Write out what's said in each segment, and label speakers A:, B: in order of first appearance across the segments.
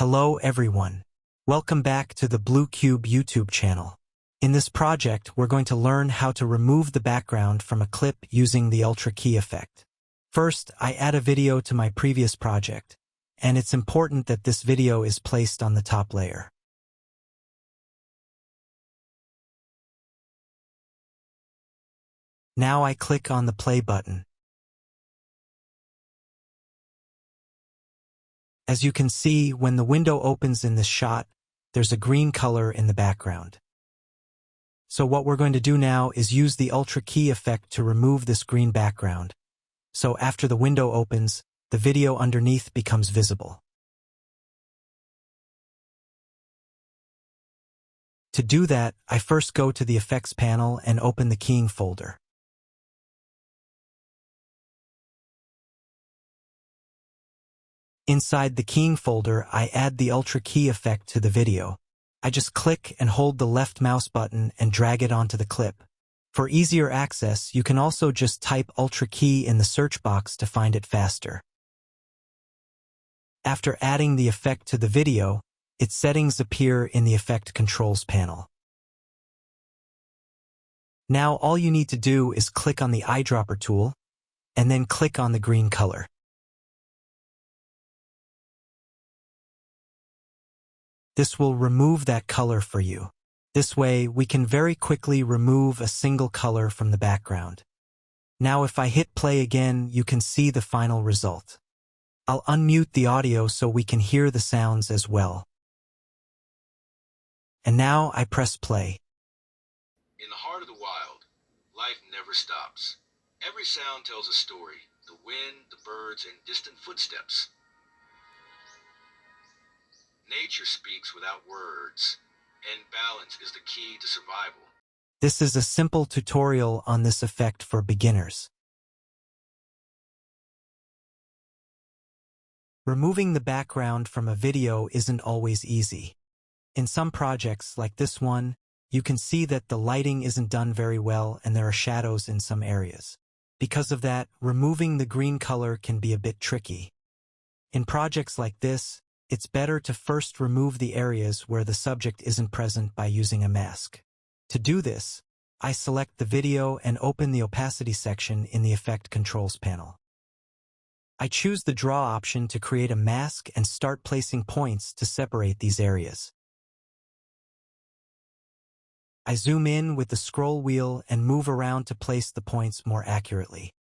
A: Hello everyone. Welcome back to the Blue Cube YouTube channel. In this project, we're going to learn how to remove the background from a clip using the Ultra Key effect. First, I add a video to my previous project, and it's important that this video is placed on the top layer. Now I click on the play button. As you can see, when the window opens in this shot, there's a green color in the background. So what we're going to do now is use the Ultra Key effect to remove this green background. So after the window opens, the video underneath becomes visible. To do that, I first go to the Effects panel and open the Keying folder. Inside the Keying folder, I add the Ultra Key effect to the video. I just click and hold the left mouse button and drag it onto the clip. For easier access, you can also just type Ultra Key in the search box to find it faster. After adding the effect to the video, its settings appear in the Effect Controls panel. Now all you need to do is click on the eyedropper tool, and then click on the green color. This will remove that color for you. This way, we can very quickly remove a single color from the background. Now if I hit play again, you can see the final result. I'll unmute the audio so we can hear the sounds as well. And now I press play.
B: In the heart of the wild, life never stops. Every sound tells a story. The wind, the birds, and distant footsteps. Nature speaks without words, and balance is the key to survival.
A: This is a simple tutorial on this effect for beginners. Removing the background from a video isn't always easy. In some projects, like this one, you can see that the lighting isn't done very well and there are shadows in some areas. Because of that, removing the green color can be a bit tricky. In projects like this, it's better to first remove the areas where the subject isn't present by using a mask. To do this, I select the video and open the opacity section in the Effect Controls panel. I choose the Draw option to create a mask and start placing points to separate these areas. I zoom in with the scroll wheel and move around to place the points more accurately.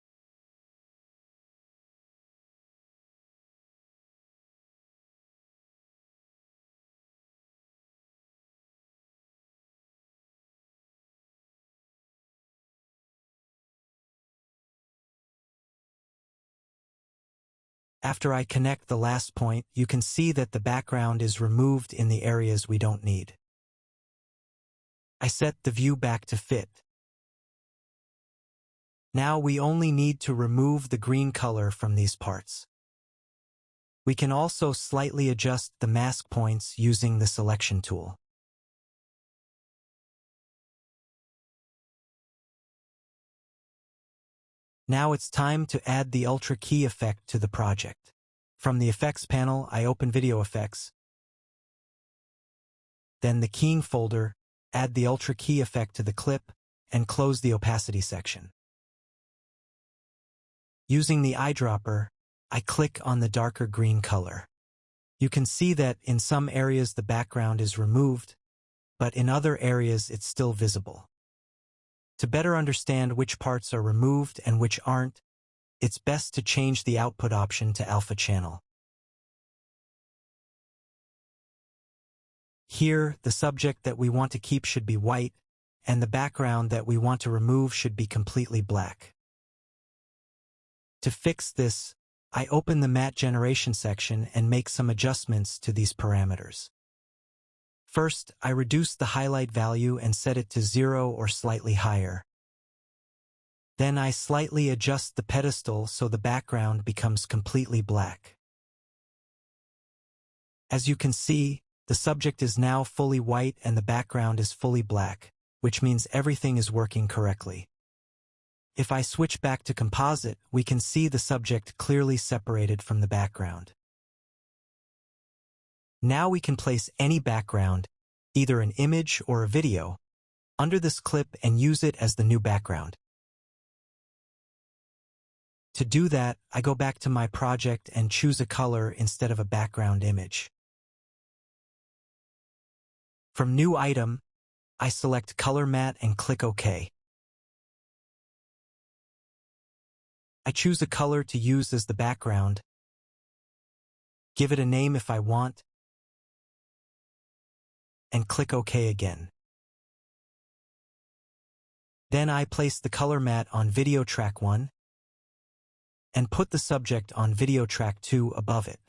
A: After I connect the last point, you can see that the background is removed in the areas we don't need. I set the view back to fit. Now we only need to remove the green color from these parts. We can also slightly adjust the mask points using the selection tool. Now it's time to add the Ultra Key effect to the project. From the Effects panel, I open Video Effects, then the Keying folder, add the Ultra Key effect to the clip, and close the opacity section. Using the eyedropper, I click on the darker green color. You can see that in some areas the background is removed, but in other areas it's still visible. To better understand which parts are removed and which aren't, it's best to change the output option to Alpha Channel. Here, the subject that we want to keep should be white, and the background that we want to remove should be completely black. To fix this, I open the Matte Generation section and make some adjustments to these parameters. First, I reduce the highlight value and set it to 0 or slightly higher. Then I slightly adjust the pedestal so the background becomes completely black. As you can see, the subject is now fully white and the background is fully black, which means everything is working correctly. If I switch back to composite, we can see the subject clearly separated from the background. Now we can place any background, either an image or a video, under this clip and use it as the new background. To do that, I go back to my project and choose a color instead of a background image. From New Item, I select Color Matte and click OK. I choose a color to use as the background, give it a name if I want, and click OK again. Then I place the color matte on video track 1 and put the subject on video track 2 above it.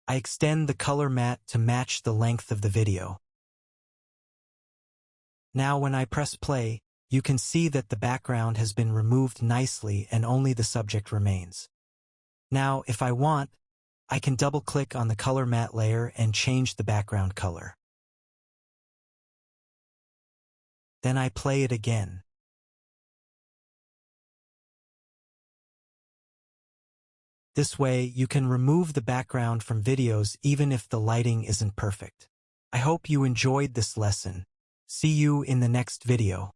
A: I extend the color matte to match the length of the video. Now when I press play, you can see that the background has been removed nicely and only the subject remains. Now, if I want, I can double-click on the color matte layer and change the background color. Then I play it again. This way, you can remove the background from videos even if the lighting isn't perfect. I hope you enjoyed this lesson. See you in the next video.